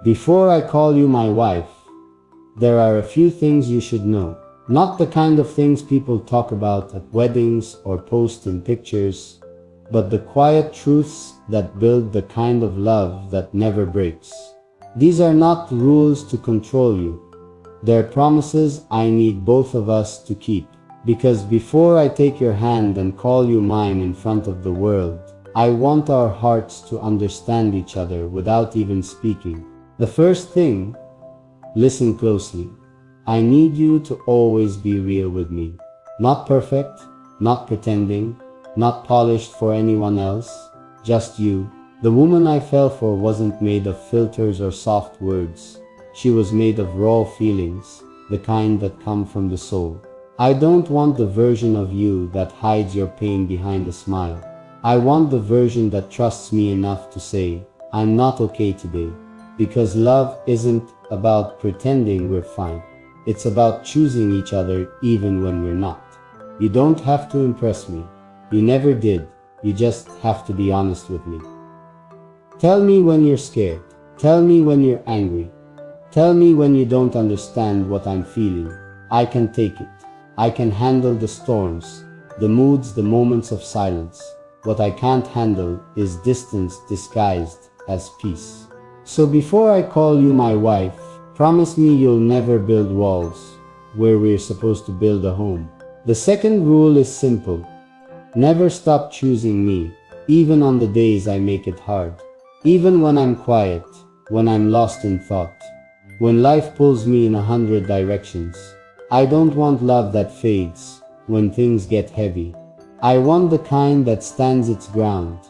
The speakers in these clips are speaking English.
Before I call you my wife, there are a few things you should know. Not the kind of things people talk about at weddings or post in pictures, but the quiet truths that build the kind of love that never breaks. These are not rules to control you. They're promises I need both of us to keep. Because before I take your hand and call you mine in front of the world, I want our hearts to understand each other without even speaking. The first thing, listen closely. I need you to always be real with me. Not perfect, not pretending, not polished for anyone else, just you. The woman I fell for wasn't made of filters or soft words. She was made of raw feelings, the kind that come from the soul. I don't want the version of you that hides your pain behind a smile. I want the version that trusts me enough to say, I'm not okay today. Because love isn't about pretending we're fine. It's about choosing each other even when we're not. You don't have to impress me. You never did. You just have to be honest with me. Tell me when you're scared. Tell me when you're angry. Tell me when you don't understand what I'm feeling. I can take it. I can handle the storms, the moods, the moments of silence. What I can't handle is distance disguised as peace. So before I call you my wife, promise me you'll never build walls where we're supposed to build a home. The second rule is simple. Never stop choosing me, even on the days I make it hard. Even when I'm quiet, when I'm lost in thought, when life pulls me in 100 directions. I don't want love that fades when things get heavy. I want the kind that stands its ground,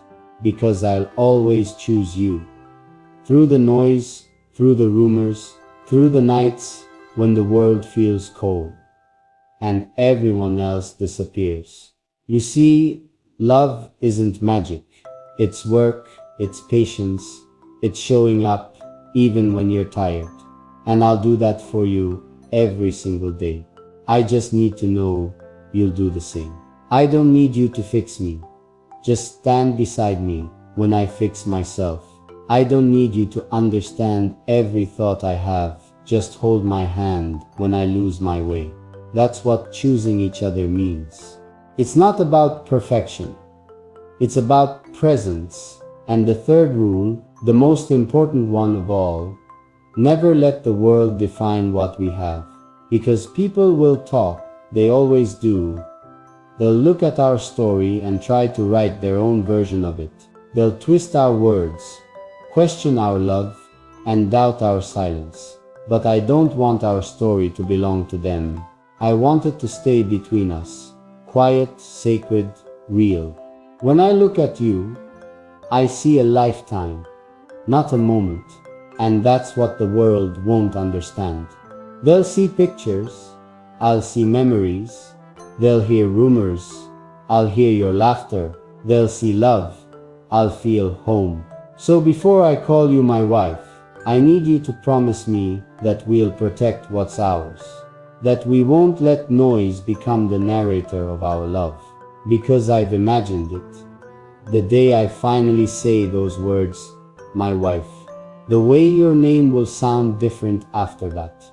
because I'll always choose you. Through the noise, through the rumors, through the nights when the world feels cold and everyone else disappears. You see, love isn't magic. It's work, it's patience, it's showing up even when you're tired. And I'll do that for you every single day. I just need to know you'll do the same. I don't need you to fix me. Just stand beside me when I fix myself. I don't need you to understand every thought I have. Just hold my hand when I lose my way. That's what choosing each other means. It's not about perfection. It's about presence. And the third rule, the most important one of all, never let the world define what we have. Because people will talk, they always do. They'll look at our story and try to write their own version of it. They'll twist our words, question our love, and doubt our silence. But I don't want our story to belong to them. I want it to stay between us. Quiet, sacred, real. When I look at you, I see a lifetime, not a moment. And that's what the world won't understand. They'll see pictures, I'll see memories. They'll hear rumors, I'll hear your laughter. They'll see love, I'll feel home. So before I call you my wife, I need you to promise me that we'll protect what's ours. That we won't let noise become the narrator of our love. Because I've imagined it. The day I finally say those words, my wife. The way your name will sound different after that.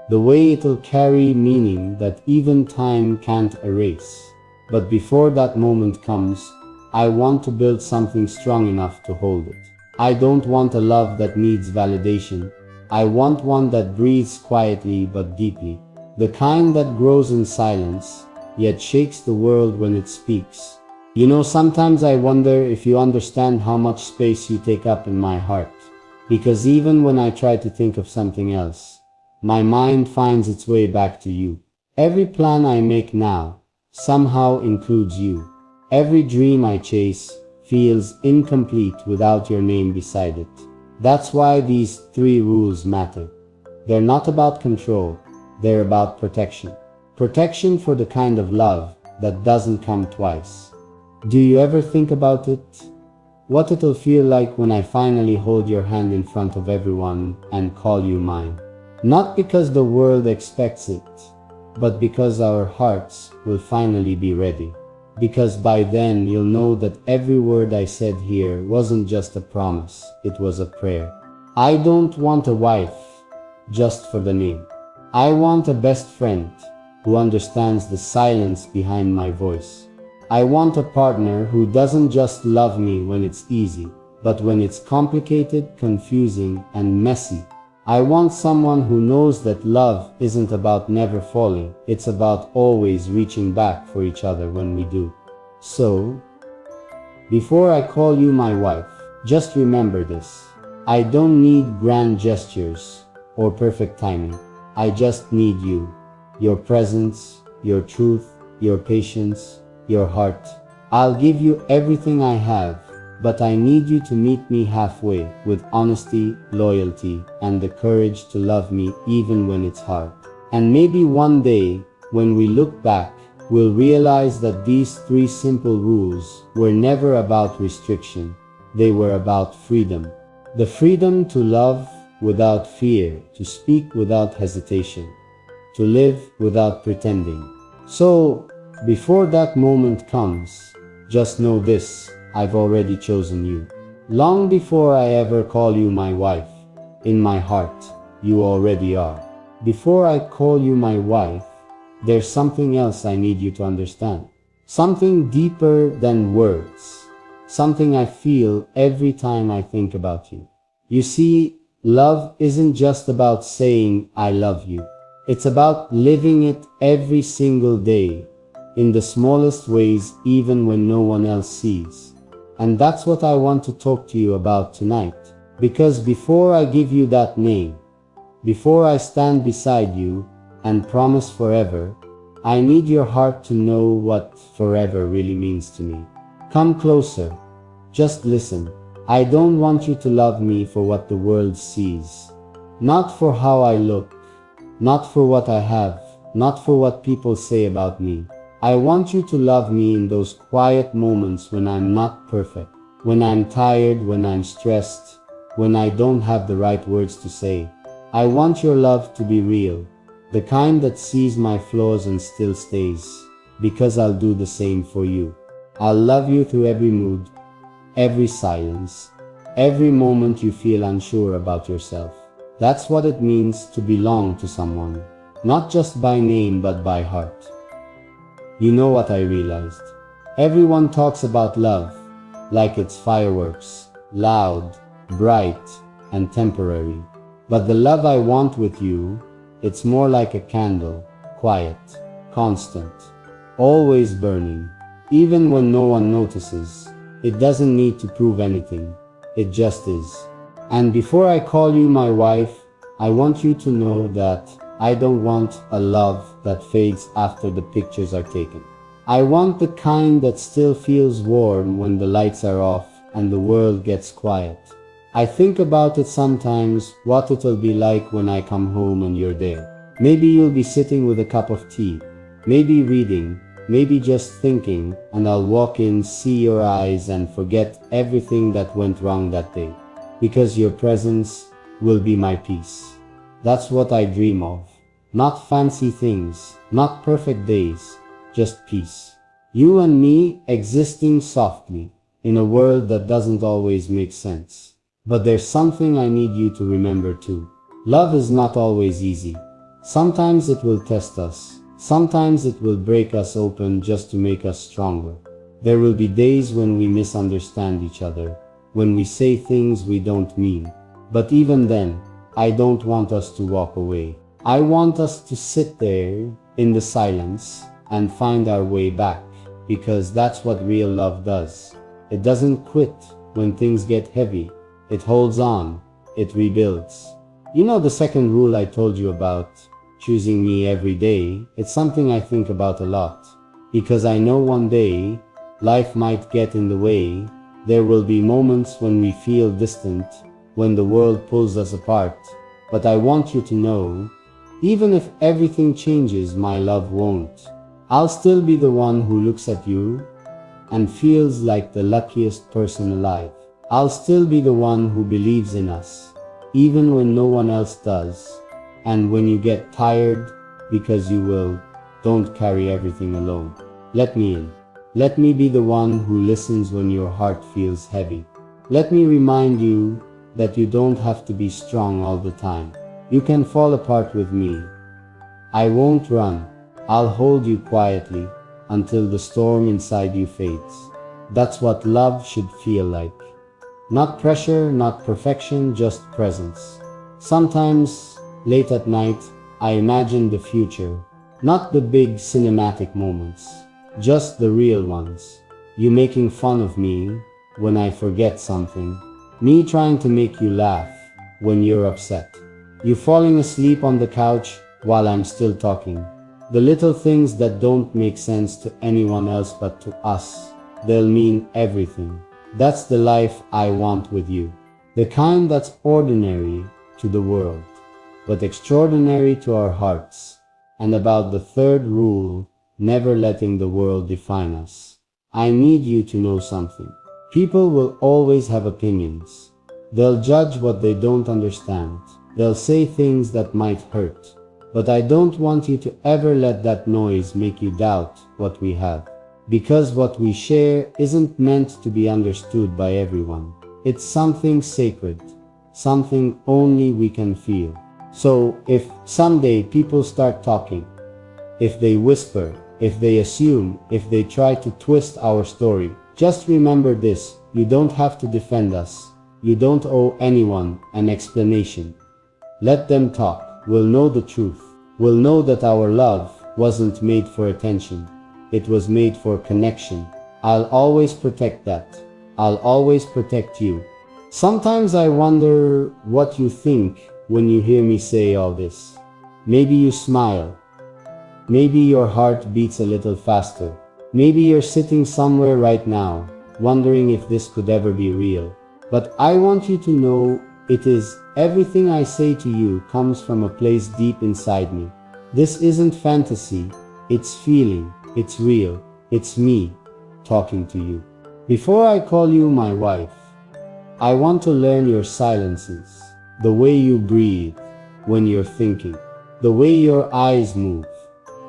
The way it'll carry meaning that even time can't erase. But before that moment comes, I want to build something strong enough to hold it. I don't want a love that needs validation. I want one that breathes quietly but deeply. The kind that grows in silence, yet shakes the world when it speaks. You know, sometimes I wonder if you understand how much space you take up in my heart. Because even when I try to think of something else, my mind finds its way back to you. Every plan I make now somehow includes you. Every dream I chase feels incomplete without your name beside it. That's why these 3 rules matter. They're not about control, they're about protection. Protection for the kind of love that doesn't come twice. Do you ever think about it? What it'll feel like when I finally hold your hand in front of everyone and call you mine. Not because the world expects it, but because our hearts will finally be ready. Because by then you'll know that every word I said here wasn't just a promise, it was a prayer. I don't want a wife just for the name. I want a best friend who understands the silence behind my voice. I want a partner who doesn't just love me when it's easy, but when it's complicated, confusing, and messy. I want someone who knows that love isn't about never falling, it's about always reaching back for each other when we do. So, before I call you my wife, just remember this. I don't need grand gestures or perfect timing. I just need you. Your presence, your truth, your patience, your heart. I'll give you everything I have, but I need you to meet me halfway with honesty, loyalty, and the courage to love me even when it's hard. And maybe one day, when we look back, we'll realize that these 3 simple rules were never about restriction. They were about freedom. The freedom to love without fear, to speak without hesitation, to live without pretending. So, before that moment comes, just know this, I've already chosen you. Long before I ever call you my wife, in my heart, you already are. Before I call you my wife, there's something else I need you to understand. Something deeper than words. Something I feel every time I think about you. You see, love isn't just about saying I love you. It's about living it every single day, in the smallest ways, even when no one else sees. And that's what I want to talk to you about tonight. Because before I give you that name, before I stand beside you and promise forever, I need your heart to know what forever really means to me. Come closer. Just listen. I don't want you to love me for what the world sees. Not for how I look. Not for what I have. Not for what people say about me. I want you to love me in those quiet moments when I'm not perfect. When I'm tired, when I'm stressed, when I don't have the right words to say. I want your love to be real, the kind that sees my flaws and still stays, because I'll do the same for you. I'll love you through every mood, every silence, every moment you feel unsure about yourself. That's what it means to belong to someone, not just by name but by heart. You know what I realized? Everyone talks about love like it's fireworks, loud, bright, and temporary. But the love I want with you, it's more like a candle, quiet, constant, always burning. Even when no one notices, it doesn't need to prove anything, it just is. And before I call you my wife, I want you to know that I don't want a love that fades after the pictures are taken. I want the kind that still feels warm when the lights are off and the world gets quiet. I think about it sometimes, what it'll be like when I come home and you're there. Maybe you'll be sitting with a cup of tea, maybe reading, maybe just thinking, and I'll walk in, see your eyes, and forget everything that went wrong that day. Because your presence will be my peace. That's what I dream of. Not fancy things, not perfect days, just peace. You and me existing softly, in a world that doesn't always make sense. But there's something I need you to remember too. Love is not always easy. Sometimes it will test us. Sometimes it will break us open just to make us stronger. There will be days when we misunderstand each other, when we say things we don't mean. But even then, I don't want us to walk away. I want us to sit there in the silence and find our way back, because that's what real love does. It doesn't quit when things get heavy. It holds on, it rebuilds. You know the second rule I told you about, choosing me every day, it's something I think about a lot. Because I know one day, life might get in the way. There will be moments when we feel distant, when the world pulls us apart. But I want you to know, even if everything changes, my love won't. I'll still be the one who looks at you and feels like the luckiest person alive. I'll still be the one who believes in us, even when no one else does. And when you get tired, because you will, don't carry everything alone. Let me in. Let me be the one who listens when your heart feels heavy. Let me remind you that you don't have to be strong all the time. You can fall apart with me. I won't run. I'll hold you quietly until the storm inside you fades. That's what love should feel like. Not pressure, not perfection, just presence. Sometimes, late at night, I imagine the future. Not the big cinematic moments, just the real ones. You making fun of me when I forget something. Me trying to make you laugh when you're upset. You falling asleep on the couch while I'm still talking. The little things that don't make sense to anyone else but to us, they'll mean everything. That's the life I want with you. The kind that's ordinary to the world, but extraordinary to our hearts. And about the third rule, never letting the world define us. I need you to know something. People will always have opinions. They'll judge what they don't understand. They'll say things that might hurt. But I don't want you to ever let that noise make you doubt what we have. Because what we share isn't meant to be understood by everyone. It's something sacred, something only we can feel. So if someday people start talking, if they whisper, if they assume, if they try to twist our story, just remember this: you don't have to defend us. You don't owe anyone an explanation. Let them talk. We'll know the truth. We'll know that our love wasn't made for attention. It was made for connection. I'll always protect that. I'll always protect you. Sometimes I wonder what you think when you hear me say all this. Maybe you smile. Maybe your heart beats a little faster. Maybe you're sitting somewhere right now, wondering if this could ever be real. But I want you to know it is. Everything I say to you comes from a place deep inside me. This isn't fantasy, it's feeling, it's real, it's me talking to you. Before I call you my wife, I want to learn your silences, the way you breathe when you're thinking, the way your eyes move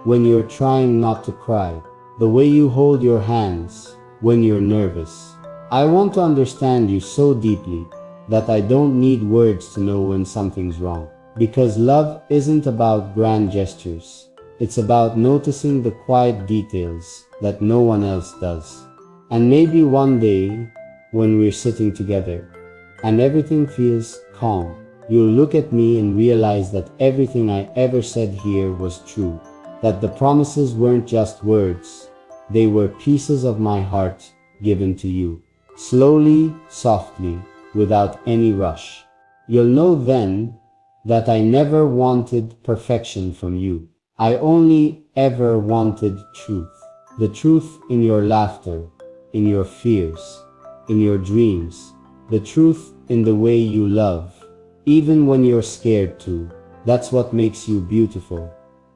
when you're trying not to cry, the way you hold your hands when you're nervous. I want to understand you so deeply that I don't need words to know when something's wrong. Because love isn't about grand gestures. It's about noticing the quiet details that no one else does. And maybe one day, when we're sitting together, and everything feels calm, you'll look at me and realize that everything I ever said here was true. That the promises weren't just words. They were pieces of my heart given to you. Slowly, softly, without any rush. You'll know then that I never wanted perfection from you. I only ever wanted truth. The truth in your laughter, in your fears, in your dreams. The truth in the way you love, even when you're scared to. That's what makes you beautiful.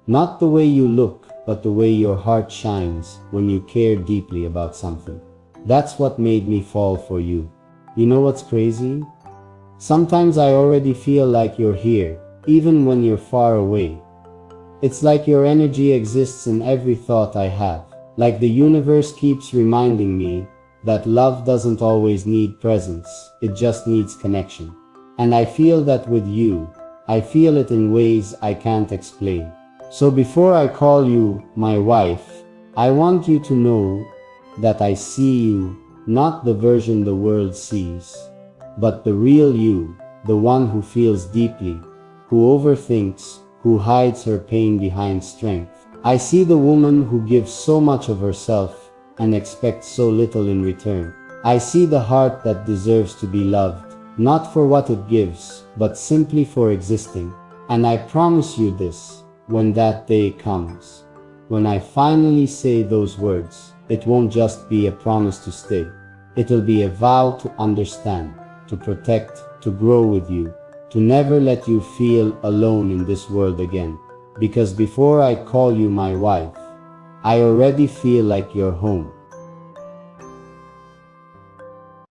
Not the way you look, but the way your heart shines when you care deeply about something. That's what made me fall for you. You know what's crazy? Sometimes I already feel like you're here, even when you're far away. It's like your energy exists in every thought I have. Like the universe keeps reminding me that love doesn't always need presence, it just needs connection. And I feel that with you. I feel it in ways I can't explain. So before I call you my wife, I want you to know that I see you, not the version the world sees, but the real you, the one who feels deeply, who overthinks, who hides her pain behind strength. I see the woman who gives so much of herself and expects so little in return. I see the heart that deserves to be loved, not for what it gives, but simply for existing. And I promise you this, when that day comes, when I finally say those words, it won't just be a promise to stay. It'll be a vow to understand, to protect, to grow with you, to never let you feel alone in this world again. Because before I call you my wife, I already feel like you're home.